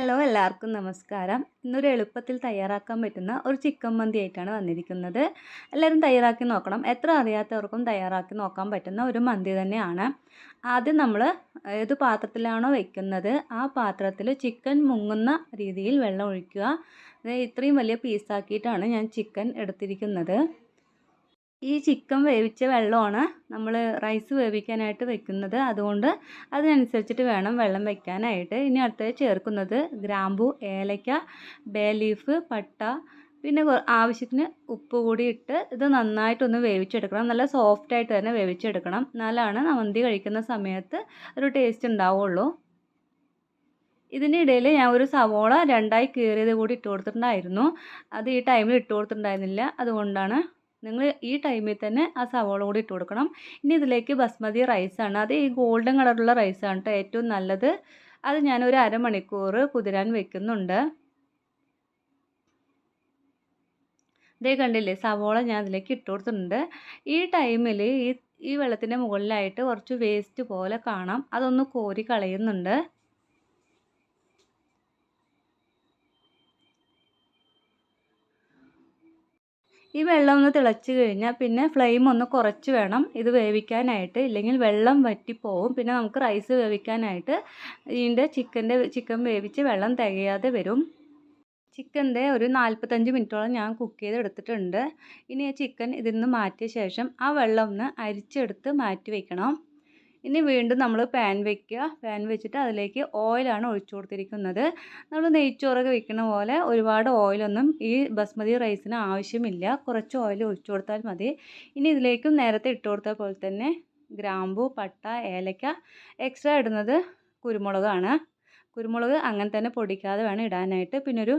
Hello എല്ലാവർക്കും നമസ്കാരം. ഇന്നൊരു എളുപ്പത്തിൽ തയ്യാറാക്കാൻ പറ്റുന്ന ഒരു ചിക്കൻ മന്തി ആയിട്ടാണ് വന്നിരിക്കുന്നത്. എല്ലാവരും തയ്യാറാക്കി നോക്കണം. എത്ര അറിയാത്തവർക്കും തയ്യാറാക്കി നോക്കാൻ പറ്റുന്ന ഒരു മന്തി തന്നെയാണ്. ആദ്യം നമ്മൾ ഏത് പാത്രത്തിലാണോ വെക്കുന്നത് ആ പാത്രത്തിൽ ചിക്കൻ മുങ്ങുന്ന രീതിയിൽ വെള്ളം ഒഴിക്കുക. ഇത്രയും വലിയ പീസാക്കിയിട്ടാണ് ഞാൻ ചിക്കൻ എടുത്തിരിക്കുന്നത്. ഈ ചിക്കൻ വേവിച്ച വെള്ളമാണ് നമ്മൾ റൈസ് വേവിക്കാനായിട്ട് വെക്കുന്നത്. അതുകൊണ്ട് അതിനനുസരിച്ചിട്ട് വേണം വെള്ളം വെക്കാനായിട്ട്. ഇനി അടുത്തത് ചേർക്കുന്നത് ഗ്രാമ്പു, ഏലക്ക, ബേ ലീഫ്, പട്ട, പിന്നെ ആവശ്യത്തിന് ഉപ്പ് കൂടി ഇട്ട് ഇത് നന്നായിട്ടൊന്ന് വേവിച്ചെടുക്കണം. നല്ല സോഫ്റ്റായിട്ട് തന്നെ വേവിച്ചെടുക്കണം. എന്നാലാണ് മന്തി കഴിക്കുന്ന സമയത്ത് ഒരു ടേസ്റ്റ് ഉണ്ടാവുള്ളൂ. ഇതിൻ്റെ ഇടയിൽ ഞാൻ ഒരു സവോള രണ്ടായി കീറിയത് കൂടി ഇട്ട് കൊടുത്തിട്ടുണ്ടായിരുന്നു. അത് ഈ ടൈമിൽ ഇട്ട് കൊടുത്തിട്ടുണ്ടായിരുന്നില്ല. അതുകൊണ്ടാണ് നിങ്ങൾ ഈ ടൈമിൽ തന്നെ ആ സവോള കൂടി ഇട്ട് കൊടുക്കണം. ഇനി ഇതിലേക്ക് ബസ്മതി റൈസാണ്. അത് ഈ ഗോൾഡൻ കളറുള്ള റൈസാണ് കേട്ടോ ഏറ്റവും നല്ലത്. അത് ഞാനൊരു അരമണിക്കൂർ കുതിരാൻ വെക്കുന്നുണ്ട്. ഇതേ കണ്ടില്ലേ, സവോള ഞാൻ അതിലേക്ക് ഇട്ട് കൊടുത്തിട്ടുണ്ട്. ഈ ടൈമിൽ ഈ വെള്ളത്തിൻ്റെ മുകളിലായിട്ട് കുറച്ച് വേസ്റ്റ് പോലെ കാണാം. അതൊന്ന് കോരി കളയുന്നുണ്ട്. ഈ വെള്ളം ഒന്ന് തിളച്ച് കഴിഞ്ഞാൽ പിന്നെ ഫ്ലെയിം ഒന്ന് കുറച്ച് വേണം ഇത് വേവിക്കാനായിട്ട്. ഇല്ലെങ്കിൽ വെള്ളം വറ്റിപ്പോവും. പിന്നെ നമുക്ക് റൈസ് വേവിക്കാനായിട്ട് ചിക്കൻ വേവിച്ച് വെള്ളം തികയാതെ വരും. ചിക്കൻ്റെ ഒരു 45 മിനിറ്റോളം ഞാൻ കുക്ക് ചെയ്ത് എടുത്തിട്ടുണ്ട്. ഇനി ആ ചിക്കൻ ഇതിൽ നിന്ന് മാറ്റിയ ശേഷം ആ വെള്ളം ഒന്ന് അരിച്ചെടുത്ത് മാറ്റി വയ്ക്കണം. ഇനി വീണ്ടും നമ്മൾ പാൻ വെക്കുക. പാൻ വെച്ചിട്ട് അതിലേക്ക് ഓയിലാണ് ഒഴിച്ചു കൊടുത്തിരിക്കുന്നത്. നമ്മൾ നെയ്ച്ചോറൊക്കെ വെക്കുന്ന പോലെ ഒരുപാട് ഓയിലൊന്നും ഈ ബസ്മതി റൈസിന് ആവശ്യമില്ല. കുറച്ച് ഓയിൽ ഒഴിച്ചു കൊടുത്താൽ മതി. ഇനി ഇതിലേക്കും നേരത്തെ ഇട്ട് കൊടുത്ത പോലെ തന്നെ ഗ്രാമ്പു, പട്ട, ഏലക്ക, എക്സ്ട്രാ ഇടുന്നത് കുരുമുളകാണ്. കുരുമുളക് അങ്ങനെ തന്നെ പൊടിക്കാതെ വേണം ഇടാനായിട്ട്. പിന്നെ ഒരു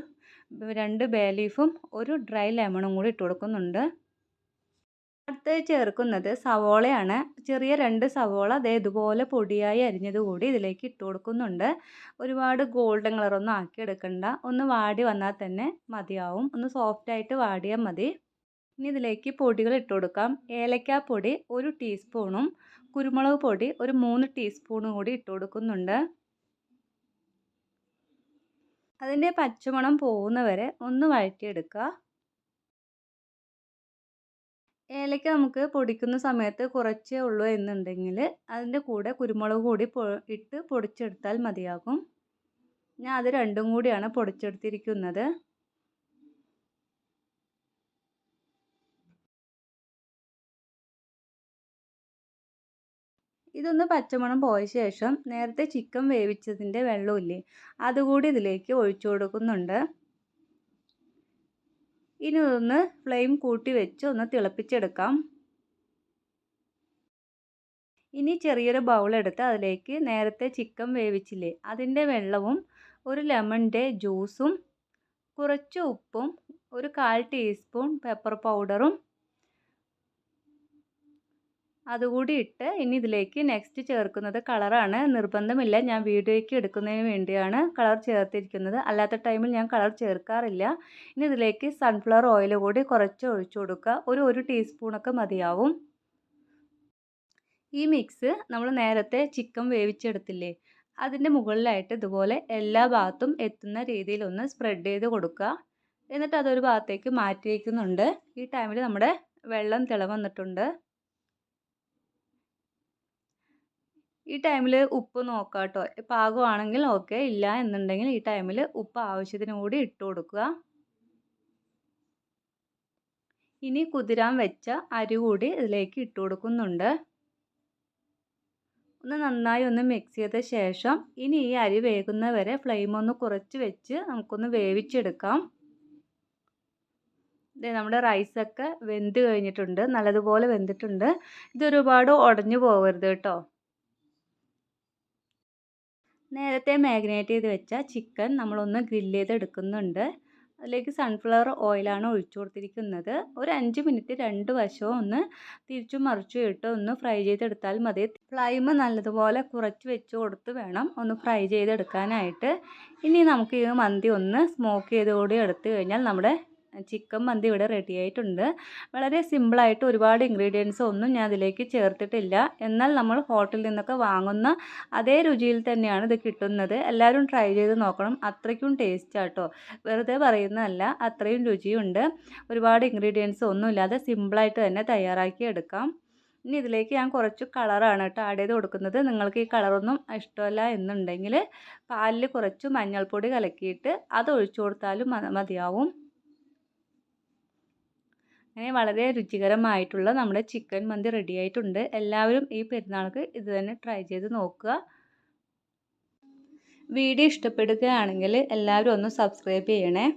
2 ബേ ലീഫും ഒരു ഡ്രൈ ലെമണും കൂടി ഇട്ട് കൊടുക്കുന്നുണ്ട്. അടുത്തത് ചേർക്കുന്നത് സവോളയാണ്. ചെറിയ 2 സവോള ഇതുപോലെ പൊടിയായി അരിഞ്ഞത് കൂടി ഇതിലേക്ക് ഇട്ട് കൊടുക്കുന്നുണ്ട്. ഒരുപാട് ഗോൾഡൻ കളറൊന്നും ആക്കി എടുക്കണ്ട. ഒന്ന് വാടി വന്നാൽ തന്നെ മതിയാവും. ഒന്ന് സോഫ്റ്റായിട്ട് വാടിയാൽ മതി. ഇനി ഇതിലേക്ക് പൊടികൾ ഇട്ട് കൊടുക്കാം. ഏലക്കാപ്പൊടി 1 ടീസ്പൂണും കുരുമുളക് പൊടി ഒരു 3 ടീസ്പൂണും കൂടി ഇട്ട് കൊടുക്കുന്നുണ്ട്. അതിൻ്റെ പച്ചമണം പോകുന്നവരെ ഒന്ന് വഴറ്റിയെടുക്കുക. ഏലക്ക നമുക്ക് പൊടിക്കുന്ന സമയത്ത് കുറച്ചേ ഉള്ളൂ എന്നുണ്ടെങ്കിൽ അതിൻ്റെ കൂടെ കുരുമുളക് കൂടി ഇട്ട് പൊടിച്ചെടുത്താൽ മതിയാകും. ഞാൻ അത് രണ്ടും കൂടിയാണ് പൊടിച്ചെടുത്തിരിക്കുന്നത്. ഇതൊന്ന് പച്ചമണം പോയ ശേഷം നേരത്തെ ചിക്കൻ വേവിച്ചതിൻ്റെ വെള്ളമില്ലേ അതുകൂടി ഇതിലേക്ക് ഒഴിച്ചു കൊടുക്കുന്നുണ്ട്. ഇനി ഒന്ന് ഫ്ലെയിം കൂട്ടി വെച്ച് ഒന്ന് തിളപ്പിച്ചെടുക്കാം. ഇനി ചെറിയൊരു ബൗളെടുത്ത് അതിലേക്ക് നേരത്തെ ചിക്കൻ വേവിച്ചില്ലേ അതിൻ്റെ വെള്ളവും ഒരു ലെമണിൻ്റെ ജ്യൂസും കുറച്ച് ഉപ്പും ഒരു 1/4 ടീസ്പൂൺ പെപ്പർ പൗഡറും അതുകൂടി ഇട്ട് ഇനി ഇതിലേക്ക് നെക്സ്റ്റ് ചേർക്കുന്നത് കളറാണ്. നിർബന്ധമില്ല, ഞാൻ വീഡിയോയ്ക്ക് എടുക്കുന്നതിന് വേണ്ടിയാണ് കളർ ചേർത്തിരിക്കുന്നത്. അല്ലാത്ത ടൈമിൽ ഞാൻ കളർ ചേർക്കാറില്ല. ഇനി ഇതിലേക്ക് സൺഫ്ലവർ ഓയിൽ കൂടി കുറച്ച് ഒഴിച്ചു കൊടുക്കുക. ഒരു ടീസ്പൂണൊക്കെ മതിയാവും. ഈ മിക്സ് നമ്മൾ നേരത്തെ ചിക്കൻ വേവിച്ചെടുത്തില്ലേ അതിൻ്റെ മുകളിലായിട്ട് ഇതുപോലെ എല്ലാ ഭാഗത്തും എത്തുന്ന രീതിയിൽ ഒന്ന് സ്പ്രെഡ് ചെയ്ത് കൊടുക്കുക. എന്നിട്ട് അതൊരു ഭാഗത്തേക്ക് മാറ്റി വയ്ക്കുന്നുണ്ട്. ഈ ടൈമിൽ നമ്മുടെ വെള്ളം തിളവന്നിട്ടുണ്ട്. ഈ ടൈമിൽ ഉപ്പ് നോക്കുക കേട്ടോ. പാകമാണെങ്കിൽ ഓക്കെ, ഇല്ല എന്നുണ്ടെങ്കിൽ ഈ ടൈമിൽ ഉപ്പ് ആവശ്യത്തിന് കൂടി ഇട്ട് കൊടുക്കുക. ഇനി കുതിരാൻ വെച്ച അരി കൂടി ഇതിലേക്ക് ഇട്ട് കൊടുക്കുന്നുണ്ട്. ഒന്ന് നന്നായി ഒന്ന് മിക്സ് ചെയ്ത ശേഷം ഇനി ഈ അരി വേകുന്നവരെ ഫ്ലെയിം ഒന്ന് കുറച്ച് വെച്ച് നമുക്കൊന്ന് വേവിച്ചെടുക്കാം. നമ്മുടെ റൈസൊക്കെ വെന്ത് കഴിഞ്ഞിട്ടുണ്ട്, നല്ലതുപോലെ വെന്തിട്ടുണ്ട്. ഇതൊരുപാട് ഉടഞ്ഞു പോകരുത് കേട്ടോ. നേരത്തെ മാഗ്നേറ്റ് ചെയ്ത് വെച്ച ചിക്കൻ നമ്മളൊന്ന് ഗ്രില്ല് ചെയ്തെടുക്കുന്നുണ്ട്. അതിലേക്ക് സൺഫ്ലവർ ഓയിലാണ് ഒഴിച്ചു കൊടുത്തിരിക്കുന്നത്. ഒരു 5 മിനിറ്റ് 2 വശവും ഒന്ന് തിരിച്ചും മറിച്ചും ഇട്ട് ഒന്ന് ഫ്രൈ ചെയ്തെടുത്താൽ മതി. ഫ്ലെയിം നല്ലതുപോലെ കുറച്ച് വെച്ച് കൊടുത്ത് വേണം ഒന്ന് ഫ്രൈ ചെയ്തെടുക്കാനായിട്ട്. ഇനി നമുക്ക് ഈ മന്തി ഒന്ന് സ്മോക്ക് ചെയ്ത് കൂടി എടുത്തു കഴിഞ്ഞാൽ നമ്മുടെ ചിക്കൻ മന്തി ഇവിടെ റെഡി ആയിട്ടുണ്ട്. വളരെ സിമ്പിളായിട്ട് ഒരുപാട് ഇൻഗ്രീഡിയൻസ് ഒന്നും ഞാൻ അതിലേക്ക് ചേർത്തിട്ടില്ല. എന്നാൽ നമ്മൾ ഹോട്ടലിൽ നിന്നൊക്കെ വാങ്ങുന്ന അതേ രുചിയിൽ തന്നെയാണ് ഇത് കിട്ടുന്നത്. എല്ലാവരും ട്രൈ ചെയ്ത് നോക്കണം. അത്രയ്ക്കും ടേസ്റ്റാട്ടോ, വെറുതെ പറയുന്നതല്ല, അത്രയും രുചിയുണ്ട്. ഒരുപാട് ഇൻഗ്രീഡിയൻസ് ഒന്നുമില്ലാതെ സിമ്പിളായിട്ട് തന്നെ തയ്യാറാക്കി എടുക്കാം. ഇനി ഇതിലേക്ക് ഞാൻ കുറച്ച് കളറാണ് കേട്ടോ ആഡ് ചെയ്ത് കൊടുക്കുന്നത്. നിങ്ങൾക്ക് ഈ കളറൊന്നും ഇഷ്ടമല്ല എന്നുണ്ടെങ്കിൽ പാലിൽ കുറച്ച് മഞ്ഞൾപ്പൊടി കലക്കിയിട്ട് അത് ഒഴിച്ചു കൊടുത്താലും മതിയാവും. അങ്ങനെ വളരെ രുചികരമായിട്ടുള്ള നമ്മുടെ ചിക്കൻ മന്തി റെഡി ആയിട്ടുണ്ട്. എല്ലാവരും ഈ പെരുന്നാൾക്ക് ഇത് തന്നെ ട്രൈ ചെയ്ത് നോക്കുക. വീഡിയോ ഇഷ്ടപ്പെടുകയാണെങ്കിൽ എല്ലാവരും ഒന്ന് സബ്സ്ക്രൈബ് ചെയ്യണേ.